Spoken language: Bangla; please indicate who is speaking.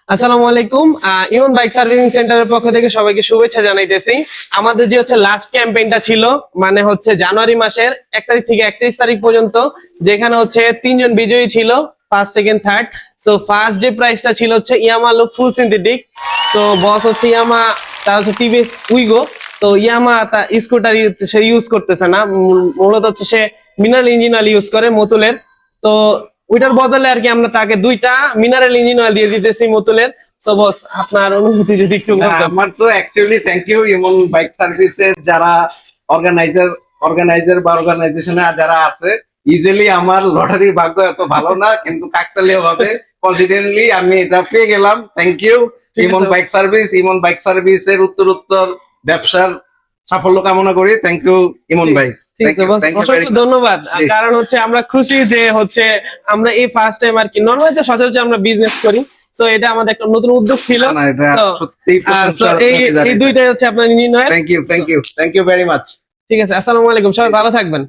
Speaker 1: আসসালামু আলাইকুম। ইমন বাইক সার্ভিসিং সেন্টারের পক্ষ থেকে সবাইকে শুভেচ্ছা জানাইতেছি। আমাদের যে হচ্ছে লাস্ট ক্যাম্পেইনটা ছিল, মানে হচ্ছে জানুয়ারি মাসের 1 তারিখ থেকে 31 তারিখ পর্যন্ত, যেখানে হচ্ছে 3জন বিজয়ী ছিল, first second third. So first যে প্রাইসটা ছিল হচ্ছে ইয়ামা লুক ফুল সিনথেটিক। সো বস হচ্ছে ইয়ামা, তার হচ্ছে টিভিএস উইগো। তো ইয়ামা তা স্কুটার সে ইউজ করতেছে না, মূলত হচ্ছে সে মিনারেল ইঞ্জিন অয়েল ইউজ করে মতুলের। তো ওইটার বদলে আর কি আমরা তাকে 2টা মিনারেল ইঞ্জিন অয়েল দিয়ে দিতেছি মতুলের। সো বস, আপনার অনুভূতি যদি একটু বলতেন।
Speaker 2: আমার তো actually thank you Emon bike সার্ভিসের যারা অর্গানাইজার বা অর্গানাইজেশনে যারা আছে। ইউজুয়ালি আমার লটারির ভাগ্য এত ভালো না, কিন্তু কাকতালীয় ভাবে কনফিডেন্টলি আমি এটা পেয়ে গেলাম। থ্যাংক ইউ
Speaker 1: ঠিক আছে।
Speaker 2: ইমন বাইক সার্ভিসের উত্তর ব্যবসার সাফল্য কামনা করি। থ্যাংক ইউ ইমন ভাই।
Speaker 1: ঠিক আছে বস, অসংখ্য ধন্যবাদ। কারণ হচ্ছে আমরা খুশি যে হচ্ছে আমরা এই ফার্স্ট টাইম আর কি, নরমালি তো সচরাচর আমরা বিজনেস করি। সো এটা আমাদের একটা নতুন উদ্যোগ ছিল।
Speaker 2: না, এটা
Speaker 1: তো,
Speaker 2: সত্যিই
Speaker 1: so এই দুইটাই হচ্ছে আপনার engine oil.
Speaker 2: Thank you very much.
Speaker 1: ঠিক আছে, আসসালামু আলাইকুম, সবাই ভালো থাকবেন।